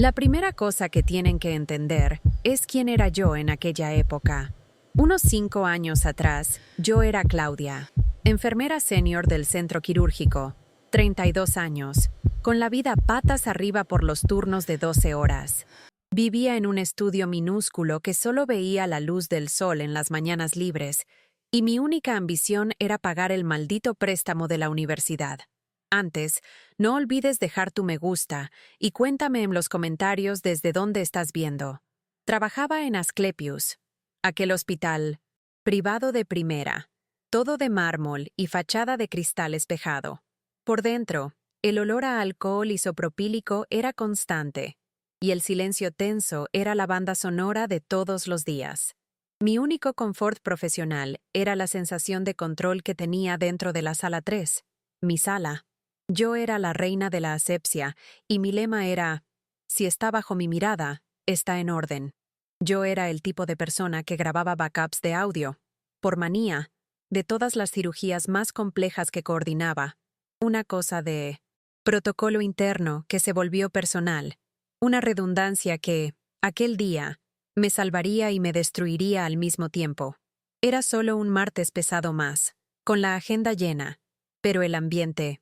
La primera cosa que tienen que entender es quién era yo en aquella época. Unos 5 años atrás, yo era Claudia, enfermera senior del centro quirúrgico, 32 años, con la vida patas arriba por los turnos de 12 horas. Vivía en un estudio minúsculo que solo veía la luz del sol en las mañanas libres, y mi única ambición era pagar el maldito préstamo de la universidad. Antes, no olvides dejar tu me gusta y cuéntame en los comentarios desde dónde estás viendo. Trabajaba en Asclepius, aquel hospital privado de primera, todo de mármol y fachada de cristal espejado. Por dentro, el olor a alcohol isopropílico era constante, y el silencio tenso era la banda sonora de todos los días. Mi único confort profesional era la sensación de control que tenía dentro de la sala 3, mi sala. Yo era la reina de la asepsia, y mi lema era: si está bajo mi mirada, está en orden. Yo era el tipo de persona que grababa backups de audio, por manía, de todas las cirugías más complejas que coordinaba. Una cosa de protocolo interno que se volvió personal. Una redundancia que, aquel día, me salvaría y me destruiría al mismo tiempo. Era solo un martes pesado más, con la agenda llena, pero el ambiente...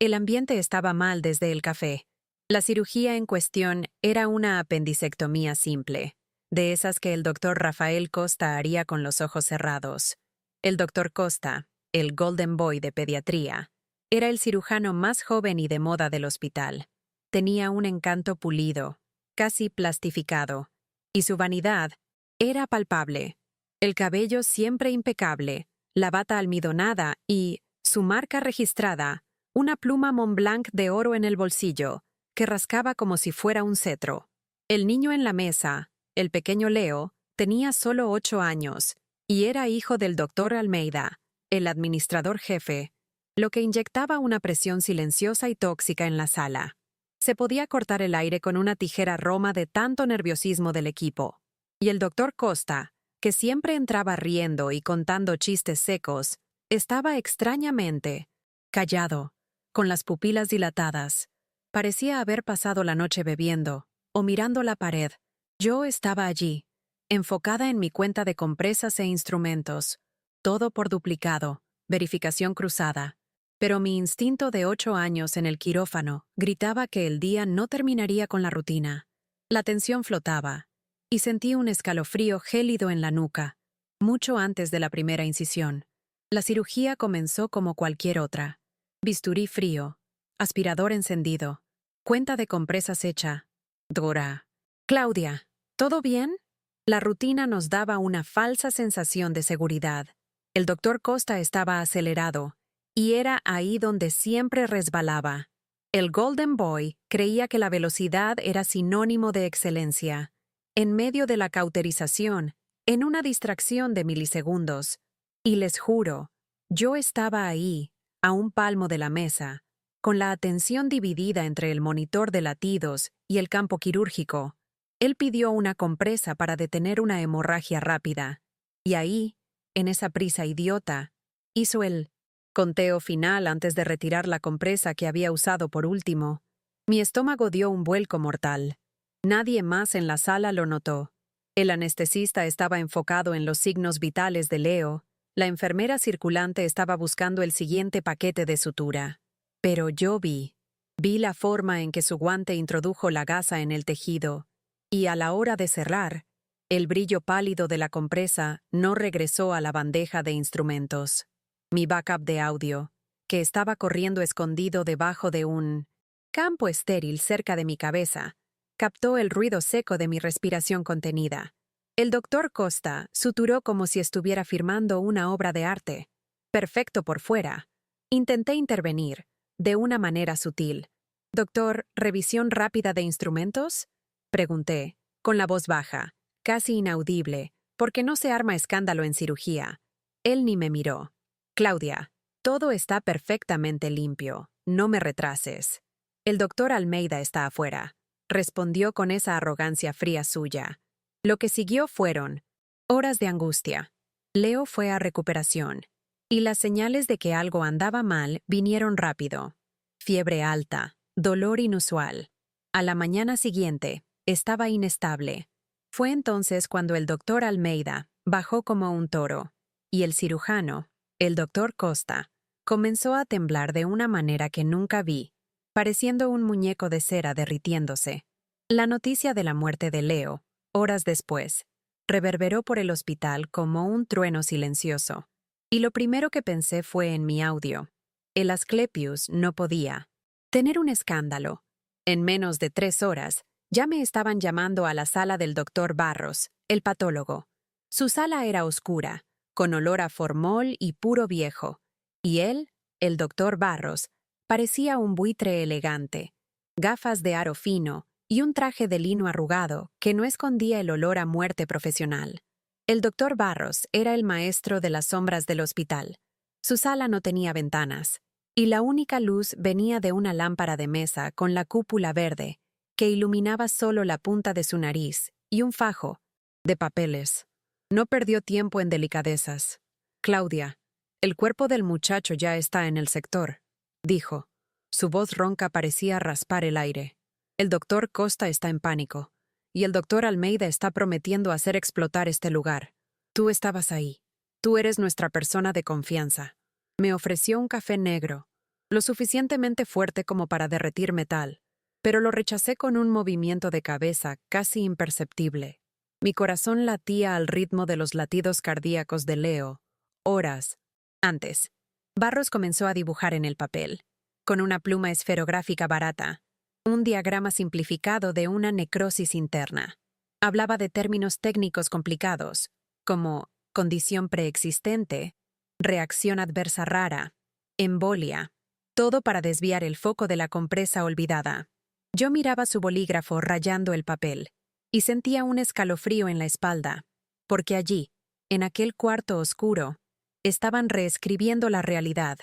el ambiente estaba mal desde el café. La cirugía en cuestión era una apendicectomía simple, de esas que el doctor Rafael Costa haría con los ojos cerrados. El doctor Costa, el Golden Boy de pediatría, era el cirujano más joven y de moda del hospital. Tenía un encanto pulido, casi plastificado, y su vanidad era palpable. El cabello siempre impecable, la bata almidonada y, su marca registrada, una pluma Montblanc de oro en el bolsillo, que rascaba como si fuera un cetro. El niño en la mesa, el pequeño Leo, tenía solo 8 años, y era hijo del doctor Almeida, el administrador jefe, lo que inyectaba una presión silenciosa y tóxica en la sala. Se podía cortar el aire con una tijera roma de tanto nerviosismo del equipo. Y el doctor Costa, que siempre entraba riendo y contando chistes secos, estaba extrañamente callado, con las pupilas dilatadas. Parecía haber pasado la noche bebiendo o mirando la pared. Yo estaba allí, enfocada en mi cuenta de compresas e instrumentos, todo por duplicado, verificación cruzada. Pero mi instinto de 8 años en el quirófano gritaba que el día no terminaría con la rutina. La tensión flotaba, y sentí un escalofrío gélido en la nuca, mucho antes de la primera incisión. La cirugía comenzó como cualquier otra. Bisturí frío, aspirador encendido, cuenta de compresas hecha. Dora. Claudia, ¿todo bien? La rutina nos daba una falsa sensación de seguridad. El doctor Costa estaba acelerado, y era ahí donde siempre resbalaba. El Golden Boy creía que la velocidad era sinónimo de excelencia. En medio de la cauterización, en una distracción de milisegundos. Y les juro, yo estaba ahí, a un palmo de la mesa, con la atención dividida entre el monitor de latidos y el campo quirúrgico. Él pidió una compresa para detener una hemorragia rápida, y ahí, en esa prisa idiota, hizo el conteo final antes de retirar la compresa que había usado por último. Mi estómago dio un vuelco mortal. Nadie más en la sala lo notó. El anestesista estaba enfocado en los signos vitales de Leo. La enfermera circulante estaba buscando el siguiente paquete de sutura. Pero yo vi la forma en que su guante introdujo la gasa en el tejido, y a la hora de cerrar, el brillo pálido de la compresa no regresó a la bandeja de instrumentos. Mi backup de audio, que estaba corriendo escondido debajo de un campo estéril cerca de mi cabeza, captó el ruido seco de mi respiración contenida. El doctor Costa suturó como si estuviera firmando una obra de arte. Perfecto por fuera. Intenté intervenir, de una manera sutil. «Doctor, ¿revisión rápida de instrumentos?», pregunté, con la voz baja, casi inaudible, porque no se arma escándalo en cirugía. Él ni me miró. «Claudia, todo está perfectamente limpio. No me retrases. El doctor Almeida está afuera», respondió con esa arrogancia fría suya. Lo que siguió fueron horas de angustia. Leo fue a recuperación, y las señales de que algo andaba mal vinieron rápido. Fiebre alta, dolor inusual. A la mañana siguiente, estaba inestable. Fue entonces cuando el doctor Almeida bajó como un toro, y el cirujano, el doctor Costa, comenzó a temblar de una manera que nunca vi, pareciendo un muñeco de cera derritiéndose. La noticia de la muerte de Leo, horas después, reverberó por el hospital como un trueno silencioso, y lo primero que pensé fue en mi audio. El Asclepius no podía tener un escándalo. En menos de 3 horas, ya me estaban llamando a la sala del doctor Barros, el patólogo. Su sala era oscura, con olor a formol y puro viejo, y él, el doctor Barros, parecía un buitre elegante, gafas de aro fino y un traje de lino arrugado que no escondía el olor a muerte profesional. El doctor Barros era el maestro de las sombras del hospital. Su sala no tenía ventanas, y la única luz venía de una lámpara de mesa con la cúpula verde, que iluminaba solo la punta de su nariz, y un fajo de papeles. No perdió tiempo en delicadezas. «Claudia, el cuerpo del muchacho ya está en el sector», dijo. Su voz ronca parecía raspar el aire. «El doctor Costa está en pánico, y el doctor Almeida está prometiendo hacer explotar este lugar. Tú estabas ahí. Tú eres nuestra persona de confianza». Me ofreció un café negro, lo suficientemente fuerte como para derretir metal, pero lo rechacé con un movimiento de cabeza casi imperceptible. Mi corazón latía al ritmo de los latidos cardíacos de Leo, horas antes. Barros comenzó a dibujar en el papel, con una pluma esferográfica barata, un diagrama simplificado de una necrosis interna. Hablaba de términos técnicos complicados, como condición preexistente, reacción adversa rara, embolia, todo para desviar el foco de la compresa olvidada. Yo miraba su bolígrafo rayando el papel, y sentía un escalofrío en la espalda, porque allí, en aquel cuarto oscuro, estaban reescribiendo la realidad,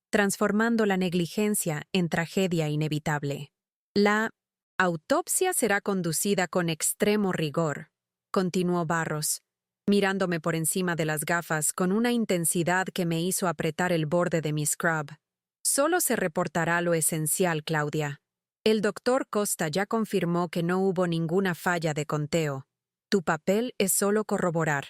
transformando la negligencia en tragedia inevitable. La autopsia será conducida con extremo rigor, continuó Barros, mirándome por encima de las gafas con una intensidad que me hizo apretar el borde de mi scrub. Solo se reportará lo esencial, Claudia. El doctor Costa ya confirmó que no hubo ninguna falla de conteo. Tu papel es solo corroborar.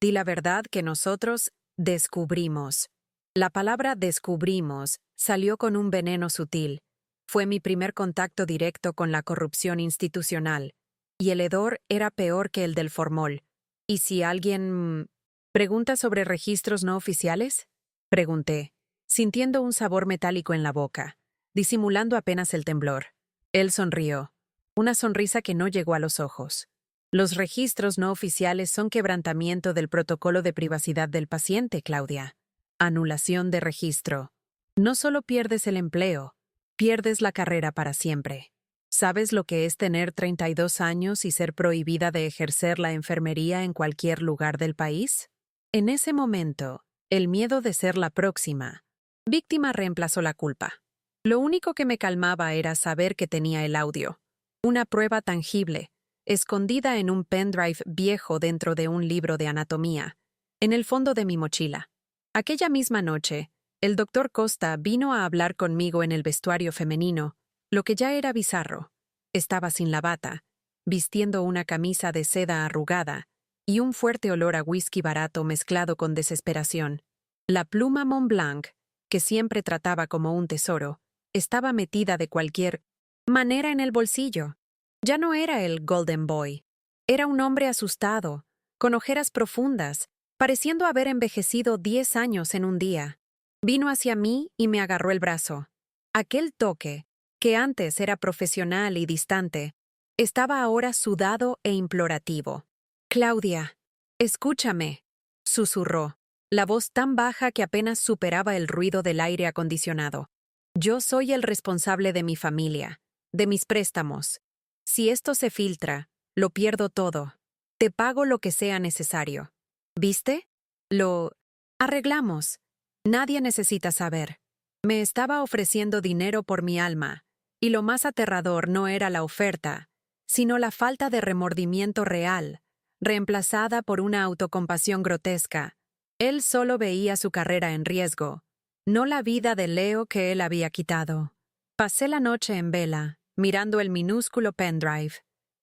Di la verdad que nosotros descubrimos. La palabra descubrimos salió con un veneno sutil. Fue mi primer contacto directo con la corrupción institucional, y el hedor era peor que el del formol. ¿Y si alguien pregunta sobre registros no oficiales? Pregunté, sintiendo un sabor metálico en la boca, disimulando apenas el temblor. Él sonrió, una sonrisa que no llegó a los ojos. Los registros no oficiales son quebrantamiento del protocolo de privacidad del paciente, Claudia. Anulación de registro. No solo pierdes el empleo, pierdes la carrera para siempre. ¿Sabes lo que es tener 32 años y ser prohibida de ejercer la enfermería en cualquier lugar del país? En ese momento, el miedo de ser la próxima víctima reemplazó la culpa. Lo único que me calmaba era saber que tenía el audio, una prueba tangible, escondida en un pendrive viejo dentro de un libro de anatomía, en el fondo de mi mochila. Aquella misma noche, el doctor Costa vino a hablar conmigo en el vestuario femenino, lo que ya era bizarro. Estaba sin la bata, vistiendo una camisa de seda arrugada y un fuerte olor a whisky barato mezclado con desesperación. La pluma Montblanc, que siempre trataba como un tesoro, estaba metida de cualquier manera en el bolsillo. Ya no era el Golden Boy. Era un hombre asustado, con ojeras profundas, pareciendo haber envejecido 10 años en un día. Vino hacia mí y me agarró el brazo. Aquel toque, que antes era profesional y distante, estaba ahora sudado e implorativo. «Claudia, escúchame», susurró, la voz tan baja que apenas superaba el ruido del aire acondicionado. «Yo soy el responsable de mi familia, de mis préstamos. Si esto se filtra, lo pierdo todo. Te pago lo que sea necesario. ¿Viste? Lo arreglamos. Nadie necesita saber». Me estaba ofreciendo dinero por mi alma, y lo más aterrador no era la oferta, sino la falta de remordimiento real, reemplazada por una autocompasión grotesca. Él solo veía su carrera en riesgo, no la vida de Leo que él había quitado. Pasé la noche en vela, mirando el minúsculo pendrive.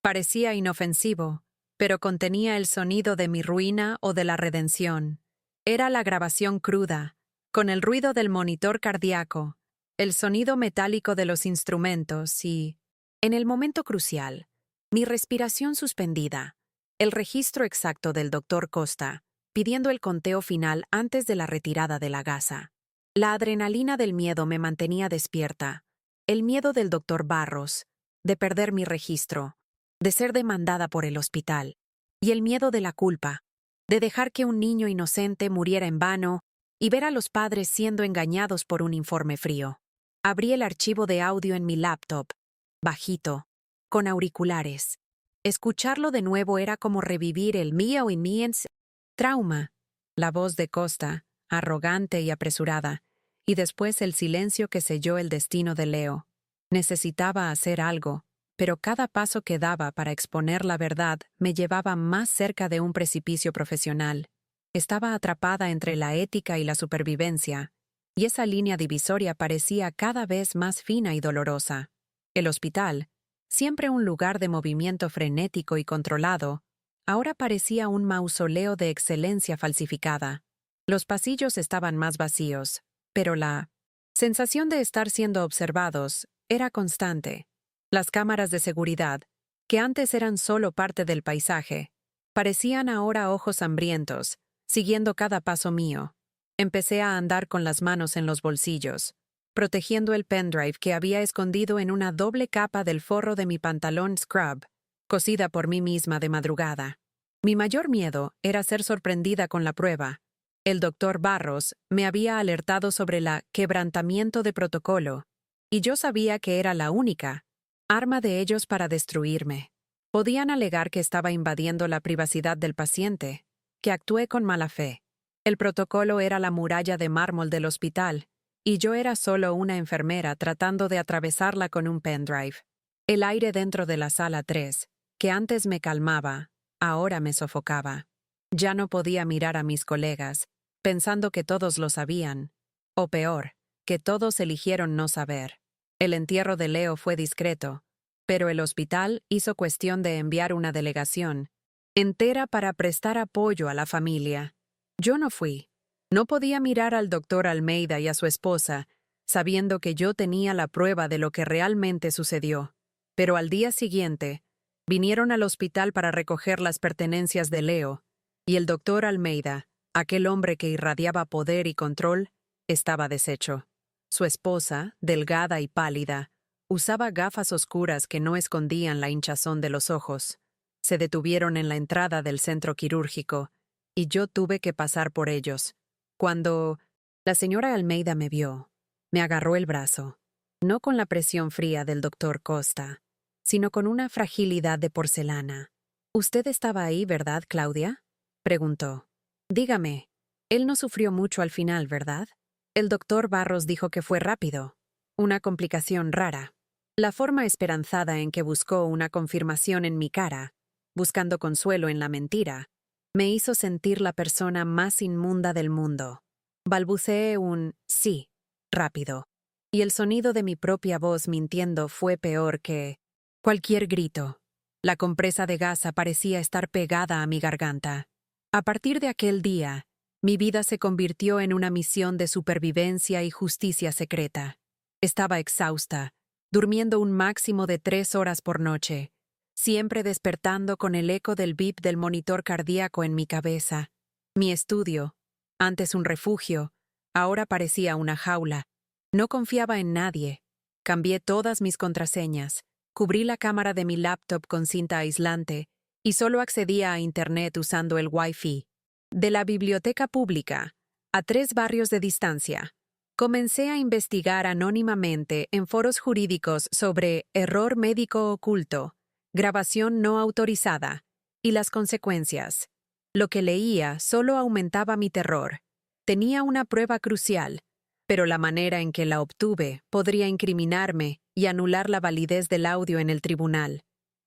Parecía inofensivo, pero contenía el sonido de mi ruina o de la redención. Era la grabación cruda, con el ruido del monitor cardíaco, el sonido metálico de los instrumentos y, en el momento crucial, mi respiración suspendida, el registro exacto del doctor Costa, pidiendo el conteo final antes de la retirada de la gasa. La adrenalina del miedo me mantenía despierta, el miedo del doctor Barros, de perder mi registro, de ser demandada por el hospital, y el miedo de la culpa, de dejar que un niño inocente muriera en vano y ver a los padres siendo engañados por un informe frío. Abrí el archivo de audio en mi laptop, bajito, con auriculares. Escucharlo de nuevo era como revivir el mío y míens trauma, la voz de Costa, arrogante y apresurada, y después el silencio que selló el destino de Leo. Necesitaba hacer algo, pero cada paso que daba para exponer la verdad me llevaba más cerca de un precipicio profesional. Estaba atrapada entre la ética y la supervivencia, y esa línea divisoria parecía cada vez más fina y dolorosa. El hospital, siempre un lugar de movimiento frenético y controlado, ahora parecía un mausoleo de excelencia falsificada. Los pasillos estaban más vacíos, pero la sensación de estar siendo observados era constante. Las cámaras de seguridad, que antes eran solo parte del paisaje, parecían ahora ojos hambrientos, siguiendo cada paso mío. Empecé a andar con las manos en los bolsillos, protegiendo el pendrive que había escondido en una doble capa del forro de mi pantalón scrub, cosida por mí misma de madrugada. Mi mayor miedo era ser sorprendida con la prueba. El doctor Barros me había alertado sobre el quebrantamiento de protocolo, y yo sabía que era la única arma de ellos para destruirme. Podían alegar que estaba invadiendo la privacidad del paciente, que actué con mala fe. El protocolo era la muralla de mármol del hospital, y yo era solo una enfermera tratando de atravesarla con un pendrive. El aire dentro de la sala 3, que antes me calmaba, ahora me sofocaba. Ya no podía mirar a mis colegas, pensando que todos lo sabían, o peor, que todos eligieron no saber. El entierro de Leo fue discreto, pero el hospital hizo cuestión de enviar una delegación entera para prestar apoyo a la familia. Yo no fui. No podía mirar al doctor Almeida y a su esposa, sabiendo que yo tenía la prueba de lo que realmente sucedió. Pero al día siguiente, vinieron al hospital para recoger las pertenencias de Leo, y el doctor Almeida, aquel hombre que irradiaba poder y control, estaba deshecho. Su esposa, delgada y pálida, usaba gafas oscuras que no escondían la hinchazón de los ojos. Se detuvieron en la entrada del centro quirúrgico, y yo tuve que pasar por ellos. Cuando la señora Almeida me vio, me agarró el brazo, no con la presión fría del doctor Costa, sino con una fragilidad de porcelana. «¿Usted estaba ahí, verdad, Claudia?», preguntó. «Dígame, él no sufrió mucho al final, ¿verdad?». El doctor Barros dijo que fue rápido, una complicación rara. La forma esperanzada en que buscó una confirmación en mi cara, buscando consuelo en la mentira, me hizo sentir la persona más inmunda del mundo. Balbuceé un sí, rápido, y el sonido de mi propia voz mintiendo fue peor que cualquier grito. La compresa de gasa parecía estar pegada a mi garganta. A partir de aquel día, mi vida se convirtió en una misión de supervivencia y justicia secreta. Estaba exhausta, durmiendo un máximo de 3 horas por noche, siempre despertando con el eco del bip del monitor cardíaco en mi cabeza. Mi estudio, antes un refugio, ahora parecía una jaula. No confiaba en nadie. Cambié todas mis contraseñas, cubrí la cámara de mi laptop con cinta aislante y solo accedía a Internet usando el Wi-Fi. De la biblioteca pública, a 3 barrios de distancia, comencé a investigar anónimamente en foros jurídicos sobre error médico oculto, grabación no autorizada y las consecuencias. Lo que leía solo aumentaba mi terror. Tenía una prueba crucial, pero la manera en que la obtuve podría incriminarme y anular la validez del audio en el tribunal.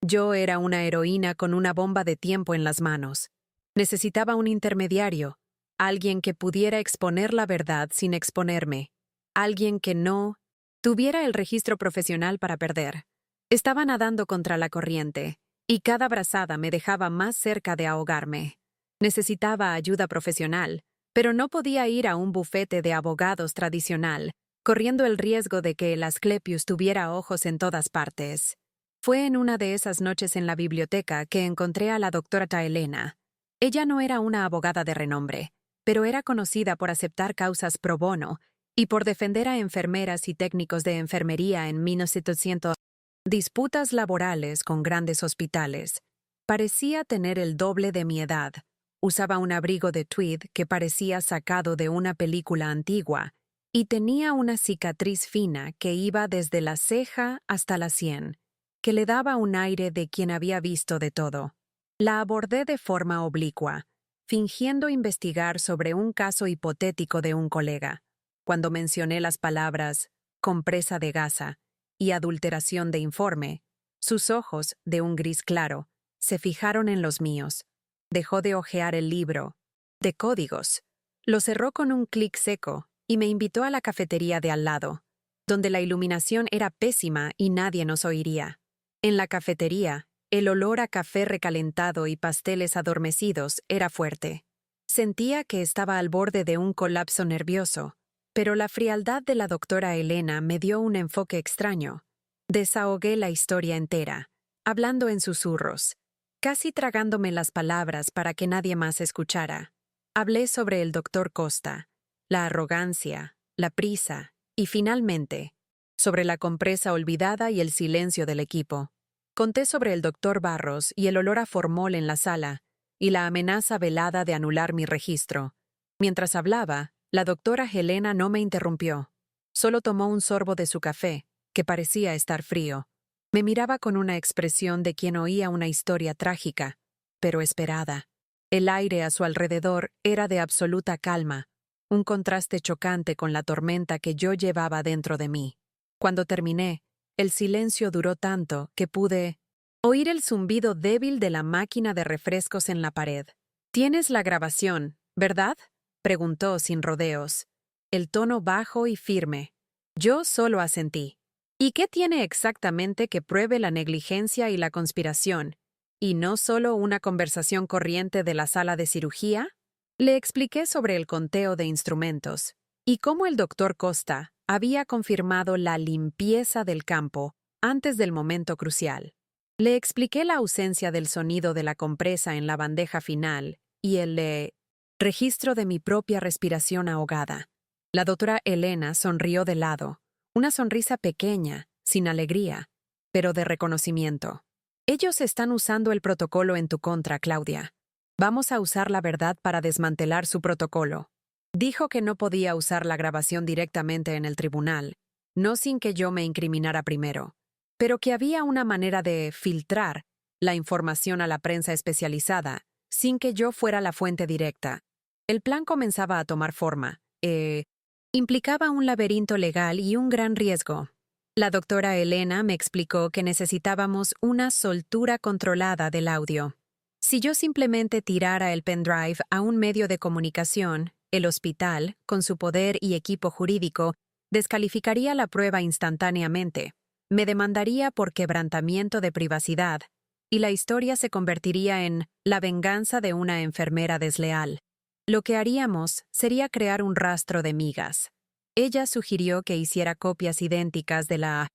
Yo era una heroína con una bomba de tiempo en las manos. Necesitaba un intermediario, alguien que pudiera exponer la verdad sin exponerme, alguien que no tuviera el registro profesional para perder. Estaba nadando contra la corriente, y cada brazada me dejaba más cerca de ahogarme. Necesitaba ayuda profesional, pero no podía ir a un bufete de abogados tradicional, corriendo el riesgo de que el Asclepius tuviera ojos en todas partes. Fue en una de esas noches en la biblioteca que encontré a la doctora Elena. Ella no era una abogada de renombre, pero era conocida por aceptar causas pro bono y por defender a enfermeras y técnicos de enfermería en 1900. Disputas laborales con grandes hospitales. Parecía tener el doble de mi edad. Usaba un abrigo de tweed que parecía sacado de una película antigua y tenía una cicatriz fina que iba desde la ceja hasta la sien, que le daba un aire de quien había visto de todo. La abordé de forma oblicua, fingiendo investigar sobre un caso hipotético de un colega. Cuando mencioné las palabras compresa de gasa y adulteración de informe, sus ojos, de un gris claro, se fijaron en los míos. Dejó de hojear el libro de códigos. Lo cerró con un clic seco y me invitó a la cafetería de al lado, donde la iluminación era pésima y nadie nos oiría. En la cafetería, el olor a café recalentado y pasteles adormecidos era fuerte. Sentía que estaba al borde de un colapso nervioso, pero la frialdad de la doctora Elena me dio un enfoque extraño. Desahogué la historia entera, hablando en susurros, casi tragándome las palabras para que nadie más escuchara. Hablé sobre el doctor Costa, la arrogancia, la prisa y, finalmente, sobre la compresa olvidada y el silencio del equipo. Conté sobre el doctor Barros y el olor a formol en la sala y la amenaza velada de anular mi registro. Mientras hablaba, la doctora Helena no me interrumpió. Solo tomó un sorbo de su café, que parecía estar frío. Me miraba con una expresión de quien oía una historia trágica, pero esperada. El aire a su alrededor era de absoluta calma, un contraste chocante con la tormenta que yo llevaba dentro de mí. Cuando terminé, el silencio duró tanto que pude oír el zumbido débil de la máquina de refrescos en la pared. «¿Tienes la grabación, verdad?», preguntó sin rodeos. El tono bajo y firme. Yo solo asentí. ¿Y qué tiene exactamente que pruebe la negligencia y la conspiración, y no solo una conversación corriente de la sala de cirugía? Le expliqué sobre el conteo de instrumentos y cómo el doctor Costa había confirmado la limpieza del campo antes del momento crucial. Le expliqué la ausencia del sonido de la compresa en la bandeja final y el registro de mi propia respiración ahogada. La doctora Elena sonrió de lado, una sonrisa pequeña, sin alegría, pero de reconocimiento. «Ellos están usando el protocolo en tu contra, Claudia. Vamos a usar la verdad para desmantelar su protocolo». Dijo que no podía usar la grabación directamente en el tribunal, no sin que yo me incriminara primero, pero que había una manera de filtrar la información a la prensa especializada sin que yo fuera la fuente directa. El plan comenzaba a tomar forma. Implicaba un laberinto legal y un gran riesgo. La doctora Elena me explicó que necesitábamos una soltura controlada del audio. Si yo simplemente tirara el pendrive a un medio de comunicación, el hospital, con su poder y equipo jurídico, descalificaría la prueba instantáneamente, me demandaría por quebrantamiento de privacidad, y la historia se convertiría en la venganza de una enfermera desleal. Lo que haríamos sería crear un rastro de migas. Ella sugirió que hiciera copias idénticas de la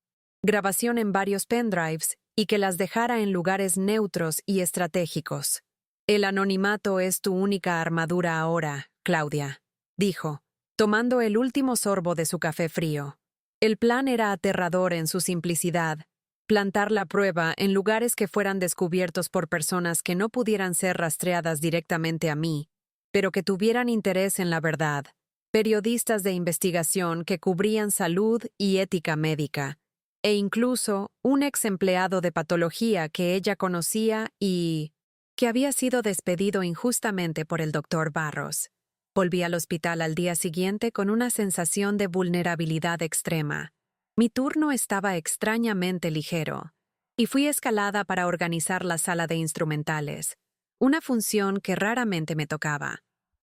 grabación en varios pendrives y que las dejara en lugares neutros y estratégicos. «El anonimato es tu única armadura ahora, Claudia», dijo, tomando el último sorbo de su café frío. El plan era aterrador en su simplicidad: plantar la prueba en lugares que fueran descubiertos por personas que no pudieran ser rastreadas directamente a mí, pero que tuvieran interés en la verdad, periodistas de investigación que cubrían salud y ética médica, e incluso un ex empleado de patología que ella conocía y que había sido despedido injustamente por el doctor Barros. Volví al hospital al día siguiente con una sensación de vulnerabilidad extrema. Mi turno estaba extrañamente ligero, y fui escalada para organizar la sala de instrumentales, una función que raramente me tocaba.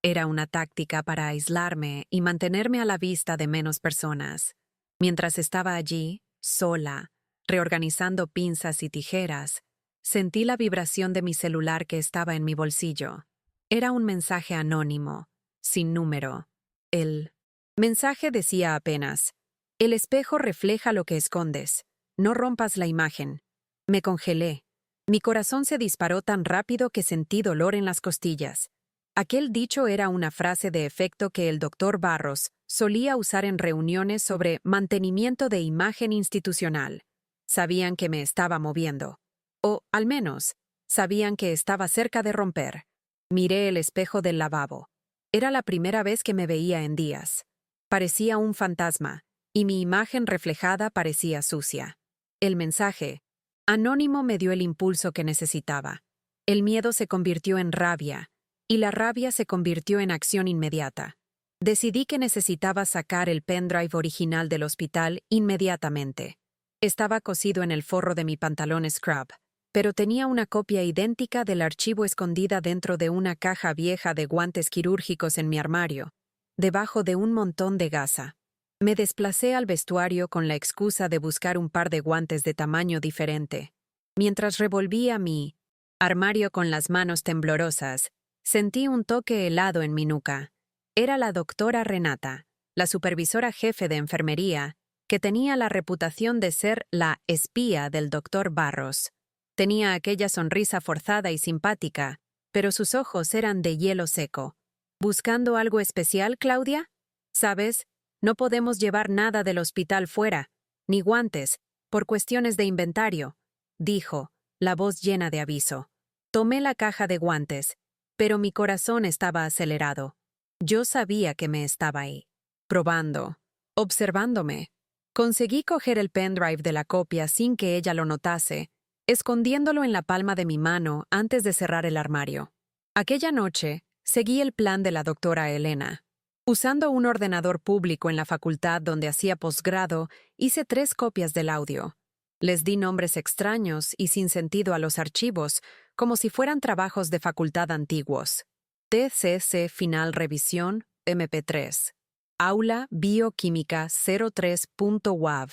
Era una táctica para aislarme y mantenerme a la vista de menos personas. Mientras estaba allí, sola, reorganizando pinzas y tijeras, sentí la vibración de mi celular que estaba en mi bolsillo. Era un mensaje anónimo, sin número. El mensaje decía apenas: «El espejo refleja lo que escondes. No rompas la imagen». Me congelé. Mi corazón se disparó tan rápido que sentí dolor en las costillas. Aquel dicho era una frase de efecto que el doctor Barros solía usar en reuniones sobre mantenimiento de imagen institucional. Sabían que me estaba moviendo. O, al menos, sabían que estaba cerca de romper. Miré el espejo del lavabo. Era la primera vez que me veía en días. Parecía un fantasma, y mi imagen reflejada parecía sucia. El mensaje anónimo me dio el impulso que necesitaba. El miedo se convirtió en rabia, y la rabia se convirtió en acción inmediata. Decidí que necesitaba sacar el pendrive original del hospital inmediatamente. Estaba cosido en el forro de mi pantalón scrub, pero tenía una copia idéntica del archivo escondida dentro de una caja vieja de guantes quirúrgicos en mi armario, debajo de un montón de gasa. Me desplacé al vestuario con la excusa de buscar un par de guantes de tamaño diferente. Mientras revolvía mi armario con las manos temblorosas, sentí un toque helado en mi nuca. Era la doctora Renata, la supervisora jefe de enfermería, que tenía la reputación de ser la espía del doctor Barros. Tenía aquella sonrisa forzada y simpática, pero sus ojos eran de hielo seco. ¿Buscando algo especial, Claudia? ¿Sabes? No podemos llevar nada del hospital fuera, ni guantes, por cuestiones de inventario, dijo, la voz llena de aviso. Tomé la caja de guantes, pero mi corazón estaba acelerado. Yo sabía que me estaba ahí, probando, observándome. Conseguí coger el pendrive de la copia sin que ella lo notase, escondiéndolo en la palma de mi mano antes de cerrar el armario. Aquella noche, seguí el plan de la doctora Elena. Usando un ordenador público en la facultad donde hacía posgrado, hice 3 copias del audio. Les di nombres extraños y sin sentido a los archivos, como si fueran trabajos de facultad antiguos. TCC Final Revisión, MP3. Aula Bioquímica 03.wav.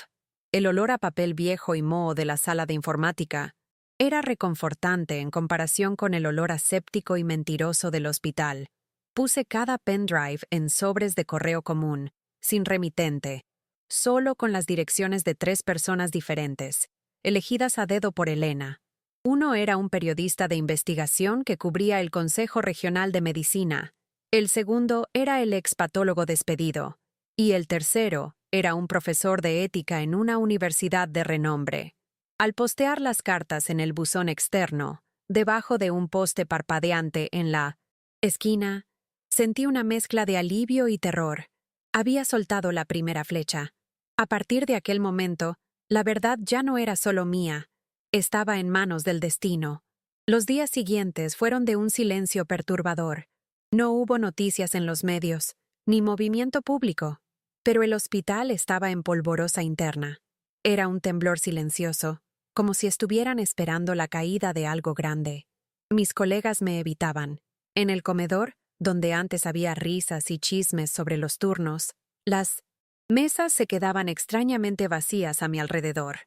El olor a papel viejo y moho de la sala de informática era reconfortante en comparación con el olor aséptico y mentiroso del hospital. Puse cada pendrive en sobres de correo común, sin remitente, solo con las direcciones de 3 personas diferentes, elegidas a dedo por Elena. Uno era un periodista de investigación que cubría el Consejo Regional de Medicina, el segundo era el expatólogo despedido, y el tercero era un profesor de ética en una universidad de renombre. Al postear las cartas en el buzón externo, debajo de un poste parpadeante en la esquina, sentí una mezcla de alivio y terror. Había soltado la primera flecha. A partir de aquel momento, la verdad ya no era solo mía. Estaba en manos del destino. Los días siguientes fueron de un silencio perturbador. No hubo noticias en los medios, ni movimiento público. Pero el hospital estaba en polvorosa interna. Era un temblor silencioso, como si estuvieran esperando la caída de algo grande. Mis colegas me evitaban. En el comedor, donde antes había risas y chismes sobre los turnos, las mesas se quedaban extrañamente vacías a mi alrededor.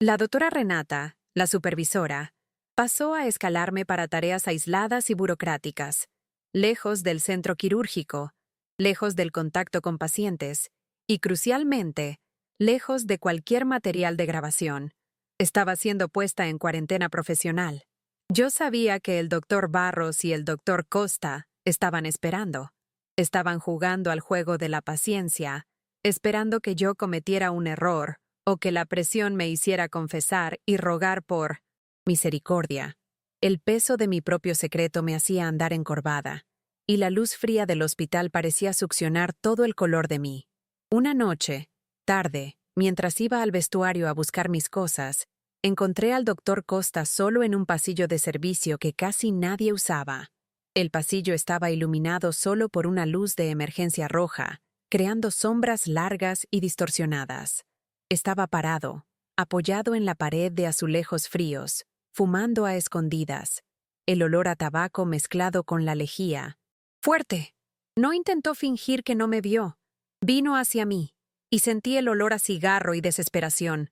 La doctora Renata, la supervisora, pasó a escalarme para tareas aisladas y burocráticas, lejos del centro quirúrgico, lejos del contacto con pacientes y, crucialmente, lejos de cualquier material de grabación. Estaba siendo puesta en cuarentena profesional. Yo sabía que el doctor Barros y el doctor Costa estaban esperando. Estaban jugando al juego de la paciencia, esperando que yo cometiera un error o que la presión me hiciera confesar y rogar por misericordia. El peso de mi propio secreto me hacía andar encorvada, y la luz fría del hospital parecía succionar todo el color de mí. Una noche, tarde, mientras iba al vestuario a buscar mis cosas, encontré al doctor Costa solo en un pasillo de servicio que casi nadie usaba. El pasillo estaba iluminado solo por una luz de emergencia roja, creando sombras largas y distorsionadas. Estaba parado, apoyado en la pared de azulejos fríos, fumando a escondidas, el olor a tabaco mezclado con la lejía. ¡Fuerte! No intentó fingir que no me vio. Vino hacia mí, y sentí el olor a cigarro y desesperación.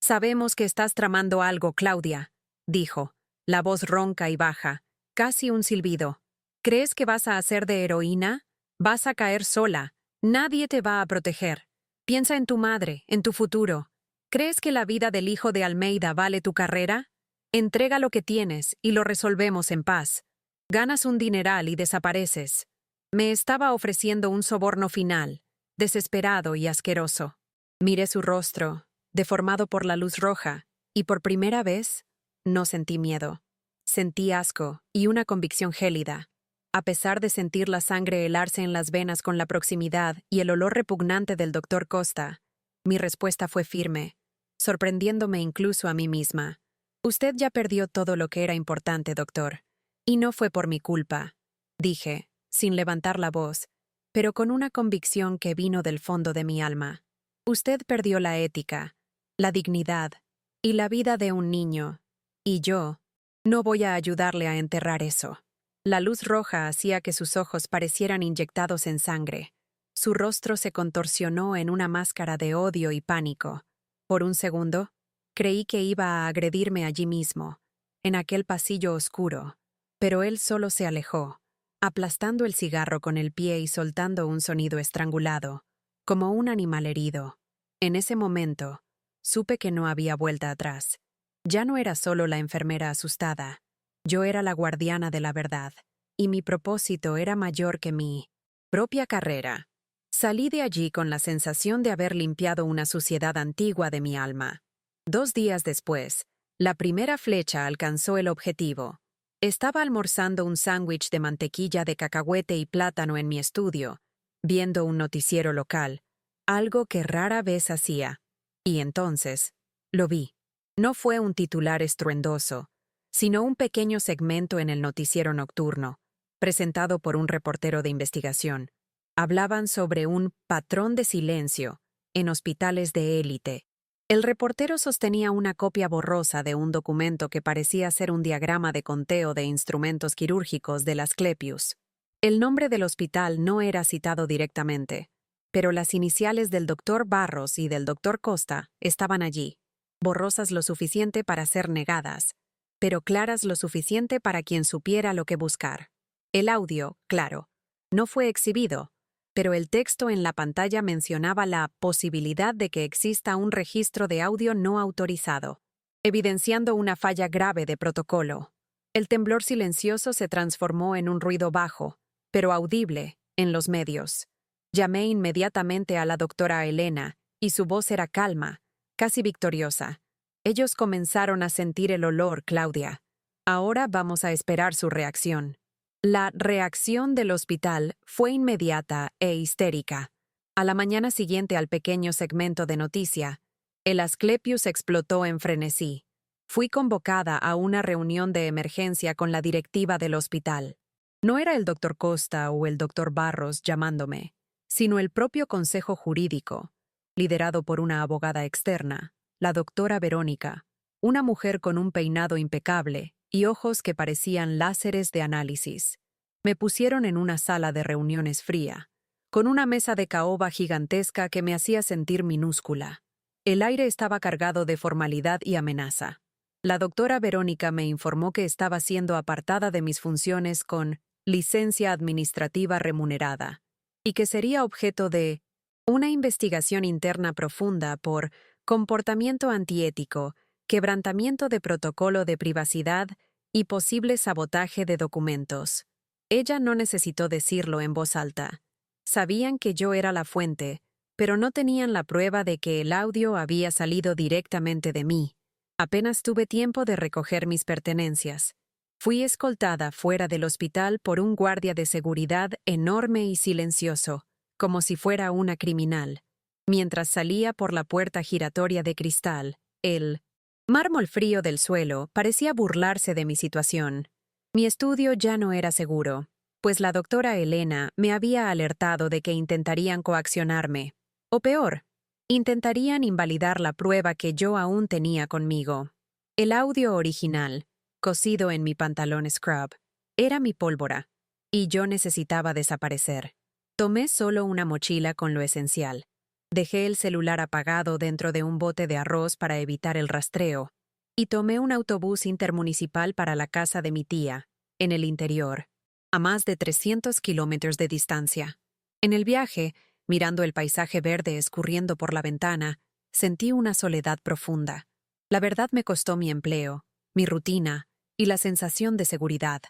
Sabemos que estás tramando algo, Claudia, dijo, la voz ronca y baja, casi un silbido. ¿Crees que vas a hacer de heroína? Vas a caer sola. Nadie te va a proteger. Piensa en tu madre, en tu futuro. ¿Crees que la vida del hijo de Almeida vale tu carrera? Entrega lo que tienes y lo resolvemos en paz. Ganas un dineral y desapareces. Me estaba ofreciendo un soborno final, desesperado y asqueroso. Miré su rostro, deformado por la luz roja, y por primera vez, no sentí miedo. Sentí asco y una convicción gélida. A pesar de sentir la sangre helarse en las venas con la proximidad y el olor repugnante del doctor Costa, mi respuesta fue firme, sorprendiéndome incluso a mí misma. Usted ya perdió todo lo que era importante, doctor. Y no fue por mi culpa, dije, sin levantar la voz, pero con una convicción que vino del fondo de mi alma. Usted perdió la ética, la dignidad y la vida de un niño, y yo no voy a ayudarle a enterrar eso. La luz roja hacía que sus ojos parecieran inyectados en sangre. Su rostro se contorsionó en una máscara de odio y pánico. Por un segundo, creí que iba a agredirme allí mismo, en aquel pasillo oscuro, pero él solo se alejó, aplastando el cigarro con el pie y soltando un sonido estrangulado, como un animal herido. En ese momento, supe que no había vuelta atrás. Ya no era solo la enfermera asustada, yo era la guardiana de la verdad, y mi propósito era mayor que mi propia carrera. Salí de allí con la sensación de haber limpiado una suciedad antigua de mi alma. 2 días después, la primera flecha alcanzó el objetivo. Estaba almorzando un sándwich de mantequilla de cacahuete y plátano en mi estudio, viendo un noticiero local, algo que rara vez hacía. Y entonces, lo vi. No fue un titular estruendoso, sino un pequeño segmento en el noticiero nocturno, presentado por un reportero de investigación. Hablaban sobre un patrón de silencio en hospitales de élite. El reportero sostenía una copia borrosa de un documento que parecía ser un diagrama de conteo de instrumentos quirúrgicos de Asclepius. El nombre del hospital no era citado directamente, pero las iniciales del doctor Barros y del doctor Costa estaban allí, borrosas lo suficiente para ser negadas, pero claras lo suficiente para quien supiera lo que buscar. El audio, claro, no fue exhibido, pero el texto en la pantalla mencionaba la posibilidad de que exista un registro de audio no autorizado, evidenciando una falla grave de protocolo. El temblor silencioso se transformó en un ruido bajo, pero audible, en los medios. Llamé inmediatamente a la doctora Elena, y su voz era calma, casi victoriosa. Ellos comenzaron a sentir el olor, Claudia. Ahora vamos a esperar su reacción. La reacción del hospital fue inmediata e histérica. A la mañana siguiente al pequeño segmento de noticia, el Asclepius explotó en frenesí. Fui convocada a una reunión de emergencia con la directiva del hospital. No era el doctor Costa o el doctor Barros llamándome, sino el propio consejo jurídico, liderado por una abogada externa, la doctora Verónica, una mujer con un peinado impecable y ojos que parecían láseres de análisis. Me pusieron en una sala de reuniones fría, con una mesa de caoba gigantesca que me hacía sentir minúscula. El aire estaba cargado de formalidad y amenaza. La doctora Verónica me informó que estaba siendo apartada de mis funciones con licencia administrativa remunerada y que sería objeto de una investigación interna profunda por comportamiento antiético, quebrantamiento de protocolo de privacidad y posible sabotaje de documentos. Ella no necesitó decirlo en voz alta. Sabían que yo era la fuente, pero no tenían la prueba de que el audio había salido directamente de mí. Apenas tuve tiempo de recoger mis pertenencias. Fui escoltada fuera del hospital por un guardia de seguridad enorme y silencioso, como si fuera una criminal. Mientras salía por la puerta giratoria de cristal, el mármol frío del suelo parecía burlarse de mi situación. Mi estudio ya no era seguro, pues la doctora Elena me había alertado de que intentarían coaccionarme. O peor, intentarían invalidar la prueba que yo aún tenía conmigo. El audio original, cosido en mi pantalón scrub, era mi pólvora, y yo necesitaba desaparecer. Tomé solo una mochila con lo esencial. Dejé el celular apagado dentro de un bote de arroz para evitar el rastreo, y tomé un autobús intermunicipal para la casa de mi tía, en el interior, a más de 300 kilómetros de distancia. En el viaje, mirando el paisaje verde escurriendo por la ventana, sentí una soledad profunda. La verdad me costó mi empleo, mi rutina y la sensación de seguridad.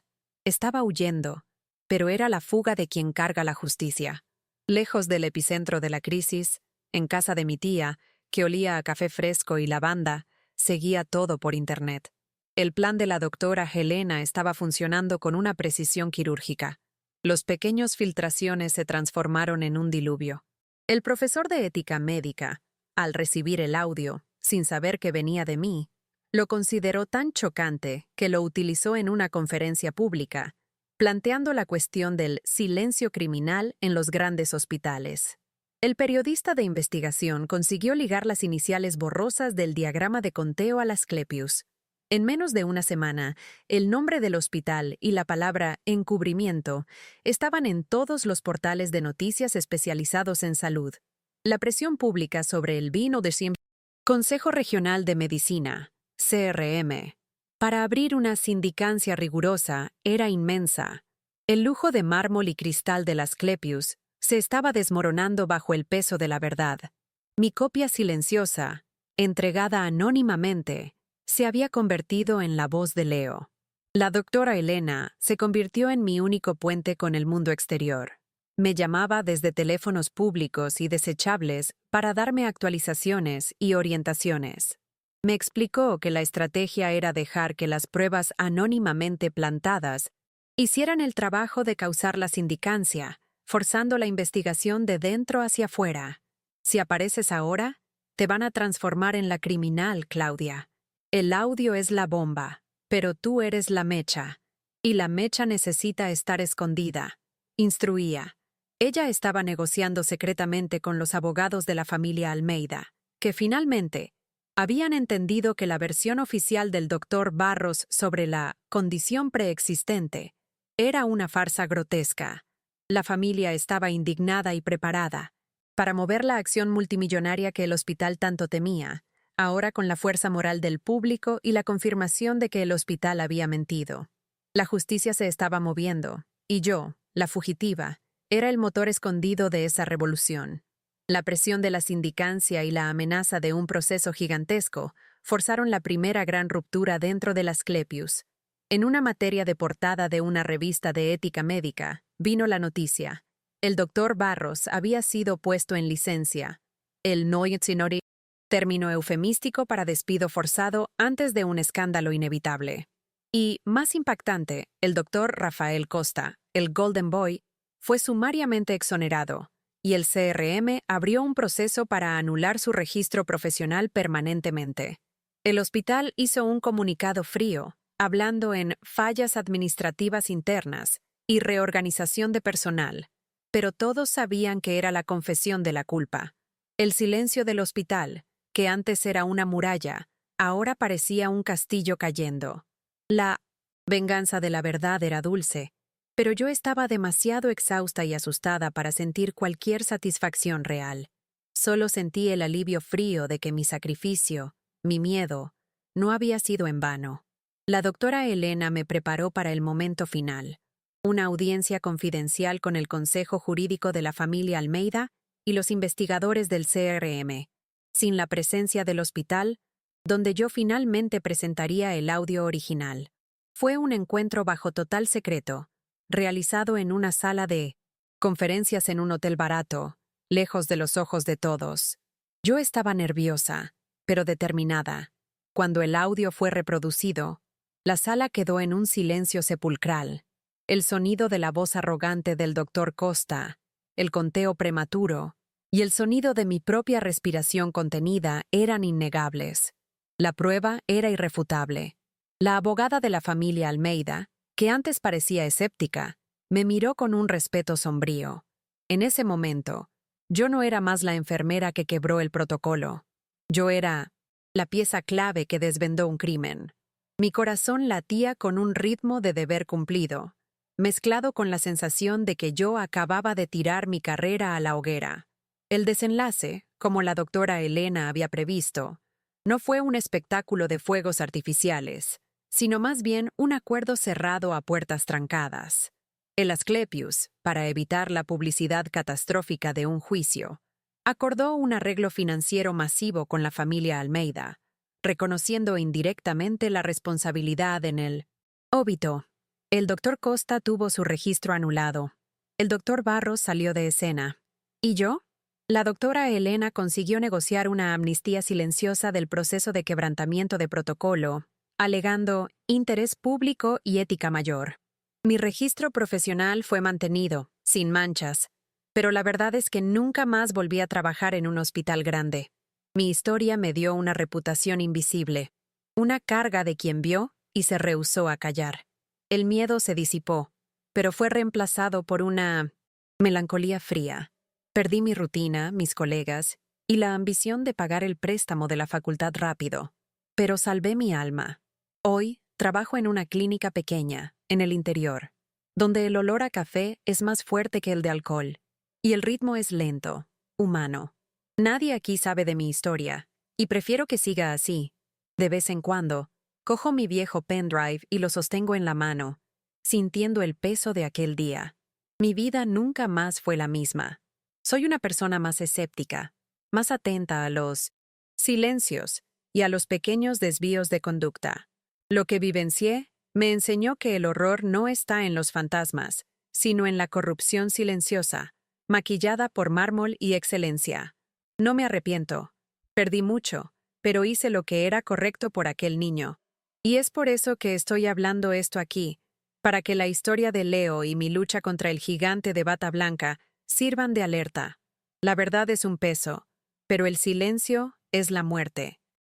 Estaba huyendo, pero era la fuga de quien carga la justicia. Lejos del epicentro de la crisis, en casa de mi tía, que olía a café fresco y lavanda, seguía todo por Internet. El plan de la doctora Helena estaba funcionando con una precisión quirúrgica. Los pequeños filtraciones se transformaron en un diluvio. El profesor de ética médica, al recibir el audio, sin saber que venía de mí, lo consideró tan chocante que lo utilizó en una conferencia pública, planteando la cuestión del silencio criminal en los grandes hospitales. El periodista de investigación consiguió ligar las iniciales borrosas del diagrama de conteo a Asclepius. En menos de una semana, el nombre del hospital y la palabra encubrimiento estaban en todos los portales de noticias especializados en salud. La presión pública sobre el vino de siempre. Consejo Regional de Medicina, CRM, para abrir una sindicancia rigurosa era inmensa. El lujo de mármol y cristal de Asclepius se estaba desmoronando bajo el peso de la verdad. Mi copia silenciosa, entregada anónimamente, se había convertido en la voz de Leo. La doctora Helena se convirtió en mi único puente con el mundo exterior. Me llamaba desde teléfonos públicos y desechables para darme actualizaciones y orientaciones. Me explicó que la estrategia era dejar que las pruebas anónimamente plantadas hicieran el trabajo de causar la sindicancia, forzando la investigación de dentro hacia afuera. Si apareces ahora, te van a transformar en la criminal, Claudia. El audio es la bomba, pero tú eres la mecha, y la mecha necesita estar escondida. Instruía. Ella estaba negociando secretamente con los abogados de la familia Almeida, que finalmente habían entendido que la versión oficial del doctor Barros sobre la condición preexistente era una farsa grotesca. La familia estaba indignada y preparada para mover la acción multimillonaria que el hospital tanto temía, ahora con la fuerza moral del público y la confirmación de que el hospital había mentido. La justicia se estaba moviendo, y yo, la fugitiva, era el motor escondido de esa revolución. La presión de la sindicancia y la amenaza de un proceso gigantesco forzaron la primera gran ruptura dentro de Asclepius. En una materia de portada de una revista de ética médica, vino la noticia. El doctor Barros había sido puesto en licencia. El Noyotsinori, término eufemístico para despido forzado antes de un escándalo inevitable. Y, más impactante, el doctor Rafael Costa, el Golden Boy, fue sumariamente exonerado, y el CRM abrió un proceso para anular su registro profesional permanentemente. El hospital hizo un comunicado frío, hablando en fallas administrativas internas y reorganización de personal, pero todos sabían que era la confesión de la culpa. El silencio del hospital, que antes era una muralla, ahora parecía un castillo cayendo. La venganza de la verdad era dulce, pero yo estaba demasiado exhausta y asustada para sentir cualquier satisfacción real. Solo sentí el alivio frío de que mi sacrificio, mi miedo, no había sido en vano. La doctora Helena me preparó para el momento final, una audiencia confidencial con el Consejo Jurídico de la familia Almeida y los investigadores del CRM, sin la presencia del hospital, donde yo finalmente presentaría el audio original. Fue un encuentro bajo total secreto, realizado en una sala de conferencias en un hotel barato, lejos de los ojos de todos. Yo estaba nerviosa, pero determinada. Cuando el audio fue reproducido, la sala quedó en un silencio sepulcral. El sonido de la voz arrogante del doctor Costa, el conteo prematuro y el sonido de mi propia respiración contenida eran innegables. La prueba era irrefutable. La abogada de la familia Almeida, que antes parecía escéptica, me miró con un respeto sombrío. En ese momento, yo no era más la enfermera que quebró el protocolo. Yo era la pieza clave que desvendó un crimen. Mi corazón latía con un ritmo de deber cumplido, mezclado con la sensación de que yo acababa de tirar mi carrera a la hoguera. El desenlace, como la doctora Elena había previsto, no fue un espectáculo de fuegos artificiales, sino más bien un acuerdo cerrado a puertas trancadas. El Asclepius, para evitar la publicidad catastrófica de un juicio, acordó un arreglo financiero masivo con la familia Almeida, reconociendo indirectamente la responsabilidad en el óbito. El doctor Costa tuvo su registro anulado. El doctor Barros salió de escena. ¿Y yo? La doctora Elena consiguió negociar una amnistía silenciosa del proceso de quebrantamiento de protocolo, alegando interés público y ética mayor. Mi registro profesional fue mantenido, sin manchas, pero la verdad es que nunca más volví a trabajar en un hospital grande. Mi historia me dio una reputación invisible, una carga de quien vio y se rehusó a callar. El miedo se disipó, pero fue reemplazado por una melancolía fría. Perdí mi rutina, mis colegas, y la ambición de pagar el préstamo de la facultad rápido. Pero salvé mi alma. Hoy trabajo en una clínica pequeña, en el interior, donde el olor a café es más fuerte que el de alcohol, y el ritmo es lento, humano. Nadie aquí sabe de mi historia, y prefiero que siga así. De vez en cuando, cojo mi viejo pendrive y lo sostengo en la mano, sintiendo el peso de aquel día. Mi vida nunca más fue la misma. Soy una persona más escéptica, más atenta a los silencios y a los pequeños desvíos de conducta. Lo que vivencié me enseñó que el horror no está en los fantasmas, sino en la corrupción silenciosa, maquillada por mármol y excelencia. No me arrepiento. Perdí mucho, pero hice lo que era correcto por aquel niño. Y es por eso que estoy hablando esto aquí, para que la historia de Leo y mi lucha contra el gigante de bata blanca sirvan de alerta. La verdad es un peso, pero el silencio es la muerte.